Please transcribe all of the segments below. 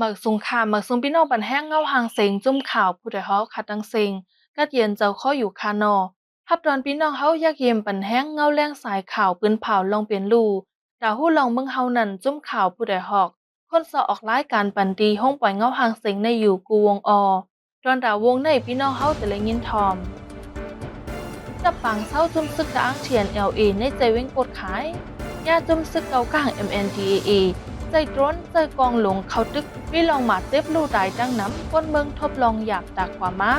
หมักสุงค่ะหมักสุงพี่น้องปันแห้งเงาหางเสงจุ่มข่าวผู้ใดฮอขัดดังเสงกัดเย็นเจ้าข้ออยู่คานอฮับดอนพี่น้องเฮาอยากเยี่ยมปันแห้งเงาแรงสายข่าวปืนเผาลองเปลี่ยนรูดาวหู้ลองเมืองเฮานั่นจุ่มข่าวผู้ใดฮอกคนสอออกรายการปันดีห้องปล่อยเงาหางเสงในอยู่กูวงอดอนดาววงในพี่น้องเฮาแต่ละยินทอมจับปังเศร้าจุ่มซึกดาอังเทียน LA ในใจเว้งกดขายยาจุ่มซึกเกากลาง MNDAAใจตร้นใจกองหลงเขาตึกวิลองมาเต็บลู่ตายดังน้ำก้นเมืองทบลองอยากตากกว่าม้า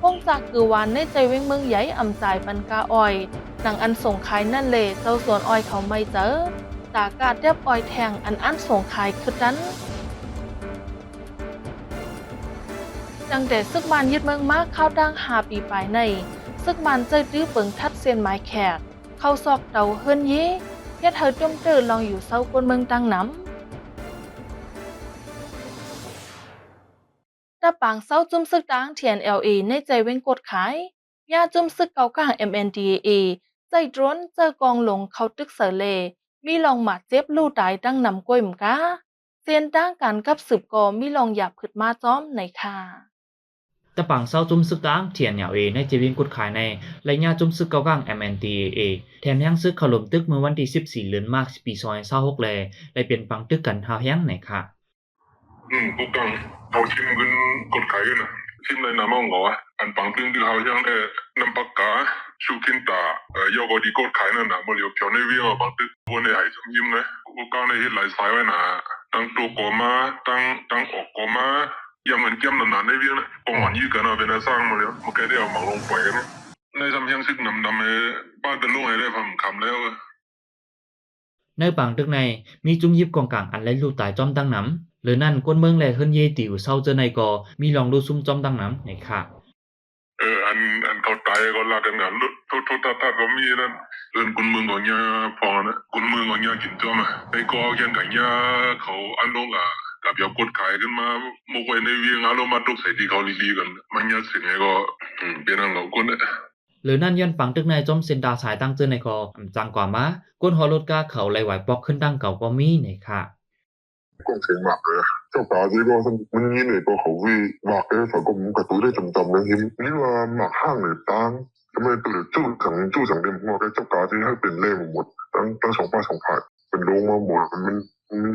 พงจากกือวานในใจเว้งเมืองใหญ่อ่ำจ่ายปันกาอ้อยหนังอันส่งขายนั่นเลยเจ้าสวนอ้อยเขาไม่เจอตากาดเรียบอ้อยแทงอันส่งขายคือนั้นดังแต่ซึกมันยึดเมืองมากเข้าดัง5 ปีปลายในซึกมันใจดื้อเปิงทัดเซียนไม้แขกเข้าซอกเตาเฮิรนเย่เฮ็ดเธอจ้มเจอลองอยู่เศร้าก้นเมืองดังน้ำตะปางเศร้าจุ่มซึกดังเทียน LA ในใจเว้งกดขายยาจุ่มซึกเกากลาง MNDAA ใจตร้นเจอกองหลงเขาตึกเสเลมีลองหมาเจ็บลู่ตายดังนำกล้วยมกาเซียนดังกันกับสืบกอมีลองหยาบขึ้นมาจ้อมในค่ะตะปังเศร้าจุ่มซึกตั้งเทียนเหนียวเอในเจวิงกุดขายในและญาจุ่มซึกเกากัง MNDAA แถมยังซึกขลุ่มตึกเมื่อวันที่14 เดือนมาร์ชปี2026และเปลี่ยนปังตึกกันหาแห้งในค่ะกูกังเขาชิมกันกดขายกันนะชิมในน้ำมันเหรออันปังตึงที่เขายังได้น้ำปากกาชูกินตายอกดีกดขายนั่นนะมันเลี้ยวเพียวในวิ่งปังตึกวันในหายสมยิ้มนะกูกังในเห็นหลายสายไว้นะตั้งตัวก่อมาตั้งออกก่อมายังเหมือนเกี่ยมนานๆในวิ่งนะกองหันยืดกันเอาเป็นสร้างมาแล้วมันแค่ได้เอาหมักลงไปกันในทำยังซึกนำบ้านเป็นลูกให้ได้พังคำแล้วในปังตึกในมีจุ่มยิบกองกลางอันไรลู่ตายจอมตั้งน้ำหรือนั่นก้นเมืองแลเฮิรนเยติวเศร้าเจอในกอมีลองดูซุ่มจอมตั้งน้ำในค่ะอันเขาตายก็ลากันงานทุกตาก็มีนั่นคนเมืองของยาพอนะคนเมืองของยากินจอมในก็ยังกับยาเขาอันลงกับยากดขายขึ้นมาโมกไว้ในเวียงอารมณ์มาตุกใส่ที่เขาลีกันมันยาสิ่งไงก็เป็นอันเราคนเนี่ยหรือนั่นย้อนปังตึกในจอมเซนดาสายตั้งเจอในกอจังกว่ามาก้นฮอลดกาเขาไหลไหวปอกขึ้นตั้งเก่าก็มีในค่ะก็เสียงหนักเลยเจ้าป่าที่ก็มันยินเลยก็เขาวิหนักเลยเขาก็มันกระตุ้นได้จำเลยนี่ว่าหนักห้างเลยตั้งทำไมตัวจู่สังเดียมหัวเจ้าป่าที่ให้เป็นเล่หมดตั้ง2 ฝ่ายเป็นลงมาหมดมัน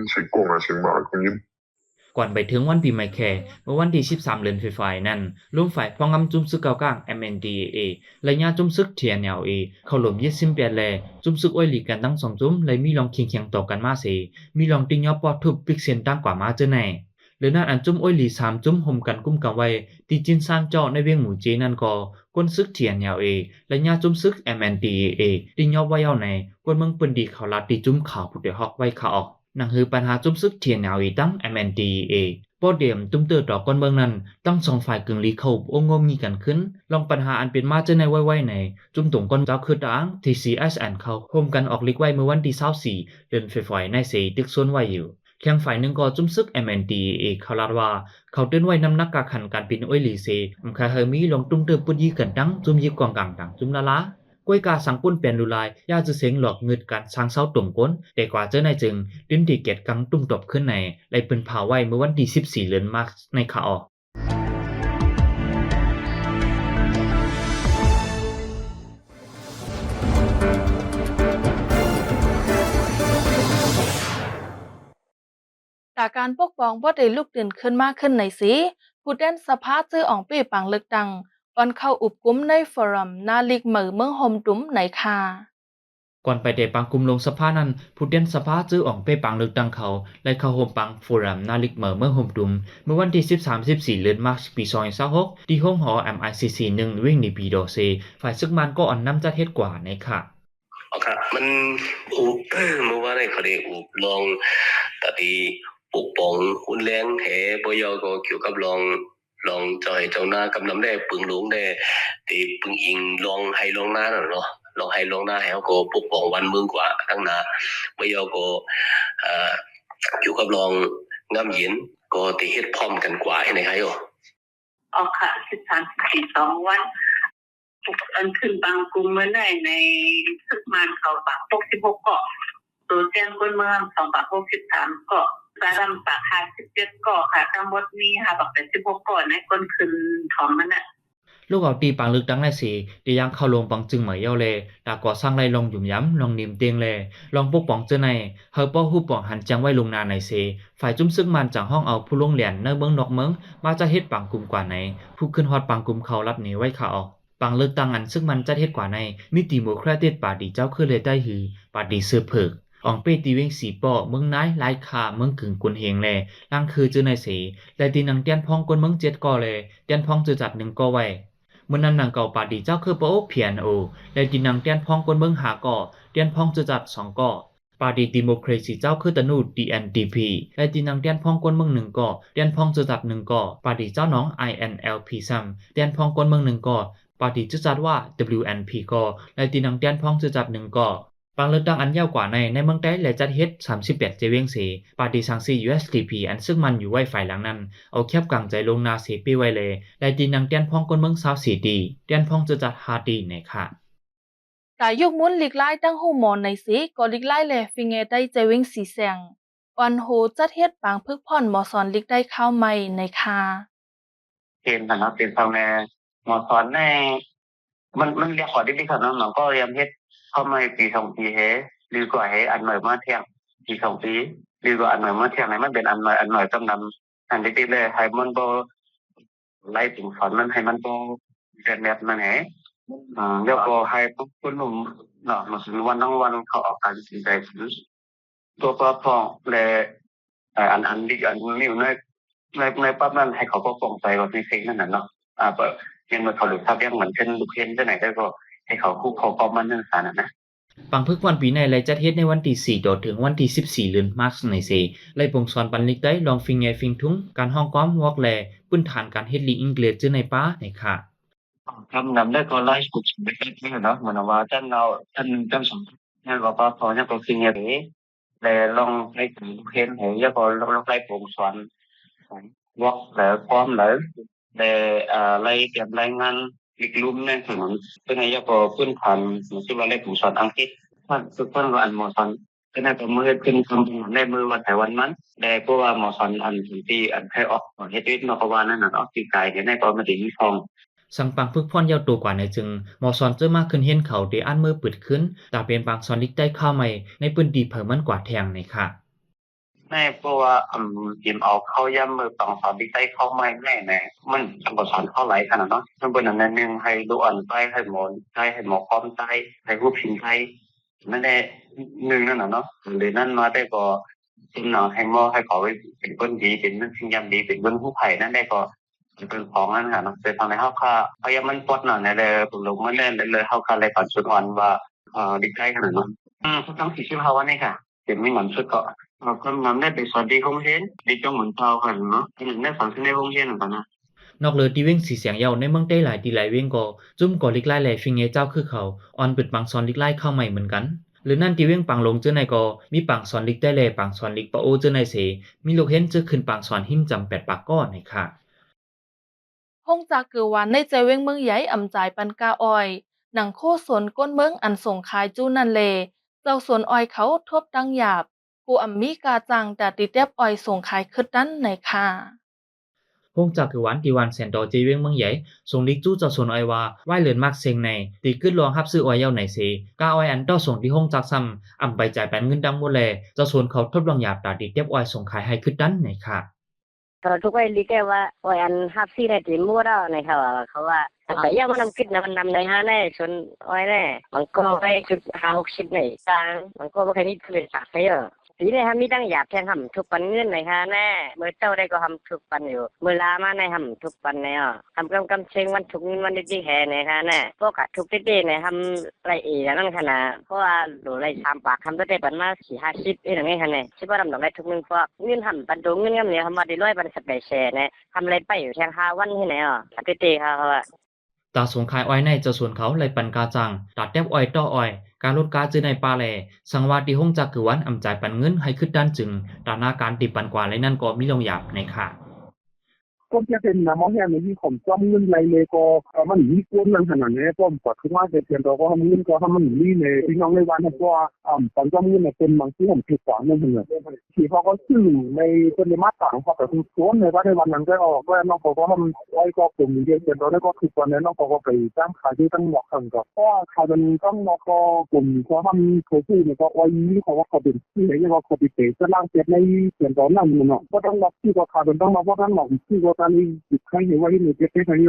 เสียงกงเสียงหมาคนยินก่อนไปถึงวันปีใหม่แค่เมื่อวันที่13 เดือนไฟนั่นร่วมฝ่ายป้องกันจุ่มซึกเกากลาง MNDAA และญาจุ่มซึก TNLA เข้าร่วม28 แลจุ่มซึกอ้อยหลีกันตั้ง2จุ่มและมีลองเคียงต่อกันมาเสมีลองติงยอปอทุบปิกเซียนตั้งกว่ามาเจอแน่หรือนั่นอันจุ่มอ้อยหลี3จุ่มห่มกันกุ้มกันไว้ที่จินซานเจาะในเวียงหมู่เจนั่นก็ก้นซึก TNLA และญาจุ่มซึก MNDAA ติงยอไว้เอาในก้นเมืองปืนดีเขาลัดที่จุ่มข่าวผู้เดือดฮอกไว้ข่าวออกนั่นคือปัญหาจุ่มซึก TNLA ตั้ง MNDAA ป้อเดียมตุ้มเตือต่อก้นเมืองนั้นตั้ง2 ฝ่ายกึ่งลีเข้าโองงมีกันขึ้นลองปัญหาอันเป็นมาเจอในไว้ในจุ่มตรงก้นเจ้าคือต่างที่ CSN เขาโฮมกันออกลิกไว้เมื่อวันที่24 เดือนไฟในเสตึกส่วนไว้อยู่แข่งฝ่ายหนึ่งก็จุ่มซึก MNDAA เขาลาดว่าเขาเตือนไว้น้ำหนักกาขันการปินอ้อยหลีเซคาเฮมีลงตุ้มเตือปุ้ยกันตั้งจุ่มยิบกองกลางต่างจุ่มละกวยกาสังปุ้นเปลี่ยนลุลายยาจะเสียงหลอกเงิดการสร้างเสาตุ่มก้นแต่กว่าเจ้าในจึงดิ้นดีเกตกังตุ้มตบขึ้นในไล่ปืนเผาไว้เมื่อวันที่14 เดือนมาร์ชในข่าวจากการปกป้องบ่ได้ลุกเดินขึ้นมากขึ้นในสีผู้แดนสภาจื้ออ่องเป้ปังเลือกดังวันเข้าอุบกุมในฟอรัมนาลิกเหมือเมืองโฮมตุ้มในค่ะก่อนไปเดปังกุมลงสภานั้นผู้เด่นสภาจื้ออ่องเป้ปังเลือกดังเขาและเข้าโฮมปังฟอรัมนาลิกเหมือเมืองโฮมตุ้มเมื่อวันที่13-14 เดือนมาร์ชปี2026ที่ห้องหอ MICC 1วิ่งในปีดอเซฝ่ายซึกมันก็อ่อนน้ำจัดเฮ็ดกว่าในค่ะครับมันอุบเมื่อวานเขาได้อุบลองแต่ที่ปกป้องคุณแรงแห่ปยก็เกี่ยวกับลองจอยเจ้าหน้ากำนำได้ปึงหลวงได้ที่ปึงอิงลองให้ลองหน้าน่ะเนาะลองให้ลองหน้าให้เขาก็ปกป้องวันเมืองกว่าตั้งนาปยก็เกี่ยวกับลองงามเย็นก็ที่เฮ็ดพร้อมกันกว่าในไห้ออกค่ะ13-12 วันอันขึ้นบางกลุ่มเมื่อไหร่ในซึกมันเขาปาก66 เกาะ ตัวเจียนก้นเมือง263ก็กระดำปาก57ก็ค่ะทั้งหมดมี586ก่อนในก้นคืนของมันน่ะ ลูกเอาตีปังลึกดังแลสีดียังเข้าลงปังจึงเหมยเยาเลยดาก่อสร้างไรลองหยุ่มย้ำลองนิมเตียงเลยลองปกป้องเจ้าในเฮาป้อฮู้ป้องหันจังไว้ลงนาในเสฝ่ายจุ้มซึกมันจากห้องเอาผู้ลงเหรียญเนื้อเมืองนอกเมืองมาจะเฮ็ดปังกลุ่มกว่าไหนผู้ขึ้นฮอดปังกลุ่มเขารับหนีไว้ข่าออกปังลึกตังอันซึ่งมันจะเฮ็ดกว่าในมิติโมแครติดปาดีเจ้าคือเลยได้หือปาดีเสือเผิกอองเป้ตีเวงสีป้อเมืองนายลายคาเมืองกึ่งกุนเฮงแลล่างคือเจ้าในเสและตีนังเตียนพองกวนเมือง7ก่อเลยเตียนพองจะจัด1ก่อไว้เมื่อนั้นนางเก่าปาดีเจ้าคือปะโอเพียนโอและตีนังเตียนพองกวนเมืองหาก่อเตียนพองจะจัด2ก่อปาดีดิโมคราซีเจ้าคือตะนู DNDP และตีนังเตียนพองกวนเมือง1ก่อเตียนพองจะจัด1ก่อปาดีเจ้าน้อง INLP ซ้ำเตียนพองกวนเมือง1ก่อปาดีจะจัดว่า WNP ก่อและตีนังเตียนพองจะจัด1ก่อปังเลือกตั้งอันยาวกว่าในเมืองใต้และจัดเฮ็ด38เจเวียงเสปาดีสังซี USDP อันซึ่งมันอยู่ไว้ฝ่ายหลังนั้นเอาแคบกลางใจลงนาเสปีไว้เลยและตีนังเตียนพองคนเมือง24ดีเตียนพองจะจัด5ดีในค่ะกายยุกมุนลิกไล่ตั้งหูหมอนในสีก็ลิกไล่แลฟิงเงได้เจวิงสีแสงวันโหจัดเฮ็ดปางพึกพ่อนหมอสอนลิกได้ข้าวใหม่ในค่ะเป็นนะครับเป็นทางแนวหมอสอนในมันเรียกขอที่พี่ครับน้องก็เรียนเฮ็ดเข้ามาปี2ปีเฮหรือกว่าเฮอันใหม่มาเที่ยงปี2ปีหรือกว่าอันใหม่มาเที่ยงไหนมันเป็นอันใหม่ต้องนำอันที่เลยให้มันบ่ไล่ถึงสอนมันให้มันบ่เป็นแบบนั้นแหแล้วก็ให้ผู้หนุ่มเนาะมาถึงวันทั้งวันเขาออกการสินใจตัวปพองและอันที่อันนี้ในปั๊บนั้นให้เขาก็ปลงใจกับในสิ่งนั้นน่ะเนาะยังมาเขาหลุดทับยังเหมือนเป็นลูกเห็นที่ไหนได้ก็ให้เขาคุกเขาก็มันนั่นสารนะปังพึกวันปีในไลจัดเฮ็ดในวันที่4ถึงวันที่14เดือนมาร์ชในเซไลปงสอนปันลิกได้ลองฟิงแงฟิงทุ้งการห้องก้อมวอกแลพื้นฐานการเฮ็ดลีอังกฤษจื้อในป้าในค่ะทำนำได้ก็ไล่สุดไม่ได้เนาะเหมือนว่าท่านสมเนี่ยก็พอเนี่ยก็ฟิงแงแต่ลองให้ถึงลูกเห็นให้แล้วก็ลองไล่ปงสอนวอกแล้วพร้อมแล้วแต่ไล่เตรียมรายงานอีกลุ่มเนี่ยถึงเป็นไงก็พื้นฐานที่ว่าเรียกผมสอนอังกฤษท่านทุกคนก็อันหมอสอนก็น่าจะมือเป็นคำในมือวันแต่วันนั้นแต่เพราะว่าหมอสอนอันที่อันใครออกเฮ็ดวิทย์นอกว่านั่นน่ะออกที่กายเนี่ยในก็ไม่ได้มีฟองสังปังพึกพ่อนยาวตัวกว่าในจึงหมอสอนเจอมากขึ้นเห็นเขาได้อันมือปิดขึ้นแต่เป็นบางสอนลิกได้เข้าใหม่ในปืนดีเพิ่มมันกว่าแทงในค่ะในเพราะว่าทีมเอาเข้าย่ำมือต้องสอนที่ใต้เข้าไม่แน่มันต้องสอนเข้าไหลขนาดเนาะมันเป็นอันนั้นนึงให้ดูอ่อนใต้ให้หมอนใต้ให้หมอพร้อมใต้ให้รูปพิมพ์ใต้นั่นแหละนึงนั่นน่ะเนาะหรือนั่นมาได้ก็ทีมหนอให้หมอให้ขอไว้เป็นคนดีเป็นสิ่งยำดีเป็นคนผู้ไผ่นั่นได้ก็เป็นของนั่นค่ะเนาะเป็นทางในเฮาค่ะพยายามมันปลดหน่อยในเลยผมลงมันเลยเฮาค่ะเลยก่อนสุดอ่อนว่าดีใจขนาดนั้นต้อง45วันนี่ค่ะเดี๋ยวไม่หมอนสุดก็ก็มันได้ไปสอนดีโรงเรียนดีจังเหมือนเท่ากันเนาะที่ได้สอนในโรงเรียนเหมือนกันนะนอกเลยที่เว้งสีเสียงยาวในเมืองได้หลายที่หลายเว้งก็จุ่มก่อลิกไล่แหล่ฟิงเงเจ้าคือเขาออนปิดปังสอนลิกไล่เข้าใหม่เหมือนกันหรือนั่นที่เว้งปังลงเจ้าในก็มีปังสอนลิกได้แหล่ปังสอนลิกปะโอเจ้าในเสมีลูกเห็นเจ้าขึ้นปังสอนหิมจำ8ปากก้อในค่ะห้องจากเกือวันในใจเว้งเมืองใหญ่อ่ำจ่ายปันกาอ้อยหนังโคสวนก้นเมืองอันส่งขายจู้นันเลเจ้าสวนอ้อยเขาทบดังหยาบกูอ่ำมีกาจังแต่ติดเต็บอ้อยส่งขายขึ้นนั้นในค่ะห้องจากคือวันที่วันแสนดอเจเวียงเมืองใหญ่ส่งลิกจู้เจ้าสวนอ้อยว่าไหวเลือนมากเซงในตีขึ้นรองรับซื้ออ้อยเย้าไหนเสกาอ้อยอันเต้าส่งที่ห้องจากซ้ำอ่ำไปจ่ายแปนเงินดังหมดแลเจ้าสวนเขาทบลองหยาบตาติดเต็บอ้อยส่งขายให้ขึ้นนั้นในค่ะทุกวันลิกได้ว่าอ้อยอันฮับซี่ได้ตีมั่วแล้วในเขาว่าแต่ยังมันนำคิดนะมันนำในห้าแน่ชนอ้อยแน่มันก็ไปจุด50-60ในจางมันก็ไม่เคยมีเปลี่ยนสักเยอะทีนี้ฮะมีตั้งหยาบแทงหำทุกปันเงินในห้าแน่เมื่อเจ้าได้ก็ทำทุกปันอยู่เมื่อลามาในหำทุกปันในทำกำเชิงวันทุกเงินวันดีแห่ในห้าแน่พวกทุกดีในทำไรนั่นขนาดเพราะว่าหลูไร3 ปากทำได้ปันมา40-50อย่างนี้ขนาดชิบว่าทำดอกได้ทุกเงินพวกเงินทำปันตรงเงินเนี่ยทำมาได้100 ปันสเปเชียลเนี่ยทำไรไปอยู่แทง5 วันที่ไหนดีเขาว่าตาสงขายอ้อยในเจ้าส่วนเขาเลยปันกาจังตัดแทบอ้อยต่ออ้อยการลดกาจื้อในปลาแลสังวาที่ห้องจักคือวันอำจ่ายปันเงินให้ขึ้นด้านจึงดานาการติปันกว่าและนั่นก็มีลงหยาบในค่ะ คนจะเป็นนะมองแค่ในที่ผมจ้องเงินไรเลยก็มันมีก้นนั่นขนาดนี้ก็ปัจจุบันเป็นเราก็ทำเงินก็ทำมันนี่ในพี่น้องในวันนั้นก็ตอนจ้องเงินเป็นบางที่ผมผิดหวังนั่นเองที่เขาก็ซื้อในเป็นมาตรฐานเขาแต่ทุกส่วนในว่าในวันนั้นก็ออกก็น้องเขาก็ทำไว้ก็กลุ่มเดียวกันเราได้ก็คือตอนนั้นน้องเขาก็ไปจ้างขายที่ตั้งหมอกกันก็เพราะขายเป็นต้องน้องก็กลุ่มเขาทำเขาซื้อเนี่ยก็ไว้นี่เขาว่าเขาเป็นที่ไหนก็เขาไปเตะจะล่างเจ็บในเสียงตอนนั้นเนาะก็ต้องรับที่ก็ขายเป็นต้องมาเพราะนั้นหมอกที่ก็ตอนนี้ติดใครเห็นว่าที่มีเจ็บแค่นี้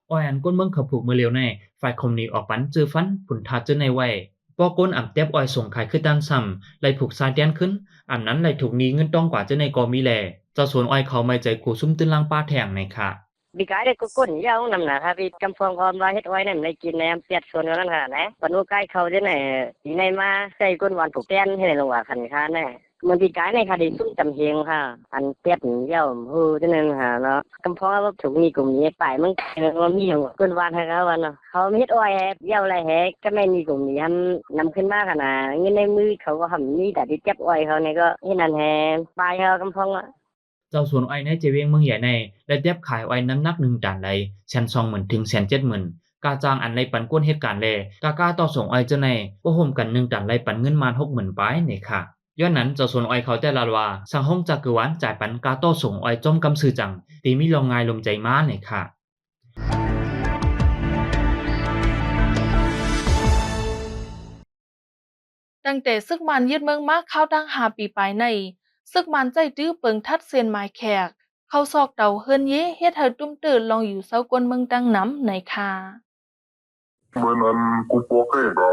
อ้อยอันก้นเมืองขับผูกมือเร็วในฝ่ายคอมนีออกปันจือฟันผุนทาจือในไว้ปอก้นอ่ำเต็บอ้อยส่งขายขึ้นด้านซ้ำไล่ผูกสายแดนขึ้นอ่ำนั้นไล่ถูกนี้เงินต้องกว่าจือในกอมีแลเจ้าสวนอ้อยเขาไม่ใจกูซุ่มตื้นล่างป้าแทงในค่ะbị cái đấy cũng nhau nằm nè ha vì trong phòng con vai hết oai này này kín này em tiệt xuân nó là nè còn nuôi cái khâu thế này thì này mà xây con hoàn phục đen thế này là quả khẩn khan này mình bị cái này ha đi xuống tầm hiền ha ăn tiệt nhau hư thế nên ha nó trong phòng nóถูกมีกลุ่มนี้ไปมันมีอย่างcon van hay cái van nóเขาไม่hết oai nhau lại hết cái nàyมีกลุ่มนี้นำขึ้นมาขนาดเงินในมือเขาก็ทำนี่แต่ที่เจ็บoaiเขาเนี่ยก็ที่นั่นแฮไปเขาtrong phòng áเจ้าสวนอ้อยในเจเวียงเมืองใหญ่ในและเทียบขายอ้อยน้ำหนัก1 ตันไหล120,000 ถึง 170,000 กาจ้างอันในปันก้นเหตุการณ์แลกาต่อส่งอ้อยเจ้าในบ่ห่มกัน1 ตันไหลปันเงินมา 60,000 ปลายนี่ค่ะย้อนนั้นเจ้าสวนอ้อยเขาแต่ละว่าสังห้องจักรวาลจ่ายปันกาต่อส่งอ้อยจอมกำซื้อจังตีมีลองงายลมใจมานี่ค่ะตั้งแต่ซึกมันยึดเมืองมาเข้าดัง5 ปีไปในซึกมันใจตื้อเปิงทัดเซียนหมายแขกเข้าซอกเต่าเฮิรนเย่เฮ็ดให้ตุ้มตื่นลองอยู่เซากวนเมืองดังน้ำในค่ะเมื่อนั้นกูบอกให้ก็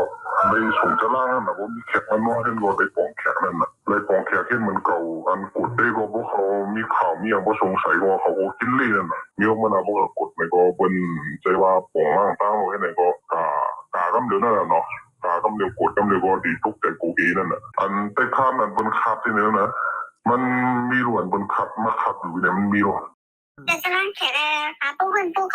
ในสงจะล่านะว่ามีแขกมันน้อยเห็นก็ได้ปองแขกนั่นน่ะเลยปองแขกเห็นมันเก่าอันกดได้ก็เพราะเขามีข่าวมีอย่างว่าสงสัยว่าเขากินเล่นน่ะมีออกมานะว่ากดในก็เป็นใจว่าปองล่างตั้งไว้ในก็กากำเดียวนั่นแหละเนาะกากำเดียวกดกำเดียวก็ดีทุกแต่กูเองนั่นน่ะอันแต่ข้ามมันบนขับที่นี่นะมันมีหลวนบนขับมาขับอยู่เนี่ยมันมีหลวนแต่จะร่างแขกปู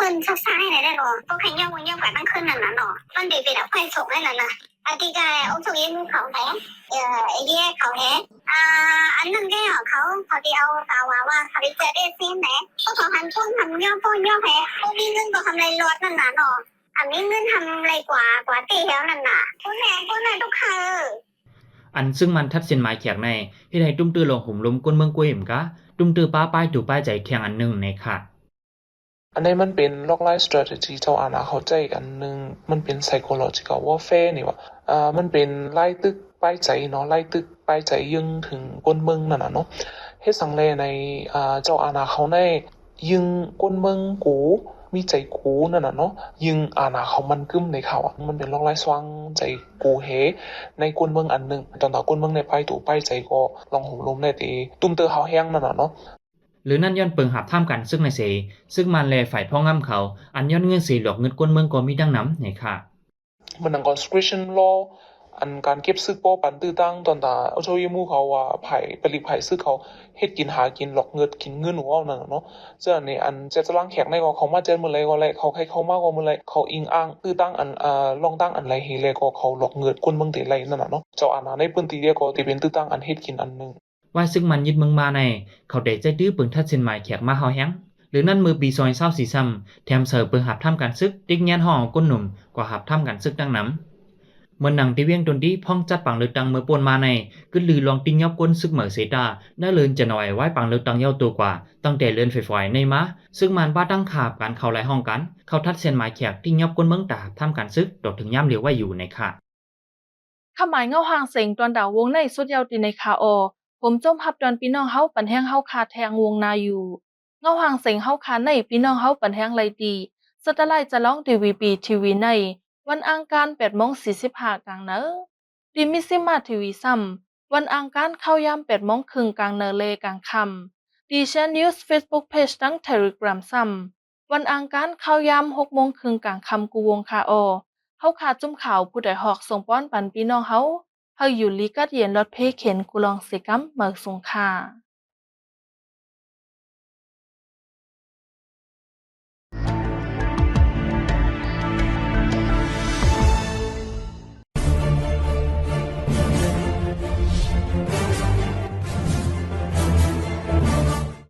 ขึ้นชอบสร้างให้ไหนได้หรอปูแข่งย่อมุนย่อฝ่ายตั้งขึ้นนั่นน่ะเนาะมันดีไปแล้วไฟส่งให้นั่นน่ะอธิกายองค์ทรงยินเขาแท้เย่เขาแท้อันนึงแกเขาที่เอาตาว่าเขาไปเจอได้เส้นไหนพวกเขาทำช่วงทำย่อป้นย่อแพ้พวกมีเงินก็ทำไรรถนั่นน่ะเนาะอันนี้เงินทำไรกว่าตีแล้วนั่นน่ะคุณแม่ทุกคืนอันซึ่งมันทัดเส้นหมายแขกในเฮ็ดให้ตุ้มตื้อลงหุ่มล้มก้นเมืองกวยหิมกะตุ้มตื้อป้าป้ายถูกป้ายใจแข่งอันหนึ่งในค่ะอันนี้มันเป็นล็อกไลน์ strategy เจ้าอาณาเข้าใจอันหนึ่งมันเป็น psychological warfare นี่ว่ามันเป็นไล่ตึกป้ายใจเนาะไล่ตึกป้ายใจยึงถึงก้นเมืองนั่นน่ะเนาะเฮ็ดสังเลในเจ้าอาณาเขาในยึงก้นเมืองกูมีใจกูนั่นน่ะเนาะยึงอาณาเขามันกึ้มในเขามันเป็นล็อกไลน์สว่างใจกูเฮในก้นเมืองอันหนึ่งตอนต่อก้นเมืองในป้ายตู่ป้ายใจก็ลองหุ่มลมในตีตุ้มเตอเขาแห้งนั่นน่ะเนาะหรือนั่นย้อนเปิงหับท่ามกันซึ่งในเสซึ่งมันแลฝ่ายพ่อง่ำเขาอันย้อนเงื่อนสีหลอกเงินก้นเมืองก็มีดังน้ำในค่ะมันดัง conscription law อันการเก็บซึกโป้ปันตื้อตั้งตอนตาเอาโชยมูเขาว่าไผ่ผลิตไผ่ซึกเขาเฮ็ดกินหากินหลอกเงินกินเงินหัวนั่นเนาะเจ้านี่อันเจ้าจะล้างแขกในก็เขามาเจอมื้อไรก็เลยเขาให้เขามากกว่ามื้อไรเขาอิงอ้างตื้อตั้งอันลองตั้งอันไรเฮเลยก็เขาหลอกเงินคนเมืองติไรนั่นน่ะเนาะเจ้าอาณาในปืนตีเดียวก็ที่เป็นตื้อตั้งอันเฮ็ดกินอันนึงว่าซึ่งมันยึดเมืองมาในเขาได้ใจดื้อเปิงทัดเส้นหมายแขกมาเฮาแฮงหรือนั่นมือปีซอยเศร้าสีซ้ำแถมเสิร์ฟเปิงหับท่ามกันซึกติ๊กแงนห้องก้นหนุ่มกว่าหับท่ามกันซึกดังน้ำเมื่อหนังที่เวียงตนที่พ่องจัดปังเลือกตังเมื่อปนมาในก็ลือลองติ้งยอบก้นซึกเหมือเสตาน่าเลินจะหน่อยไว้ปังเลือกตังเย้าตัวกว่าตั้งแต่เลื่อนไฟๆในมาซึ่งมันบ้าตั้งขาบกันเข้าไล่ห้องกันเขาทัดเส้นหมายแขกติ้งยอบก้นเมืองตาท่ามกันซึกดอกถึงย่ำเหลียวไว้อยู่ในค่ะขมายเงาหางเสงตอนดาววงในสุดยาวตีในคาอผมจมหับดอนพี่น้องเฮาปันแห้งเฮาคาแทงวงนาอยู่เงาหางเสงเฮาคาในพี่น้องเฮาปันแห้งไรดีสตะไลจะร้องทีวีในวันอังคาร8:45 กลางเนอดีมิซิมาทีวีซ้ำวันอังคารเข้ายาม8:30 กลางเนอเลกลางค่ำดีแชนนิวส์ Facebook Page ทั้ง Telegram ซ้ำวันอังคารเข้ายาม6:30 กลางค่ำกูวงคาอเฮาขาจุ่มข่าวผู้ใดหอกส่งป้อนปันพี่น้องเฮาอยู่ลีกัดเย็นรถเพเข็นกุลองสิกัมเมืองสงขลา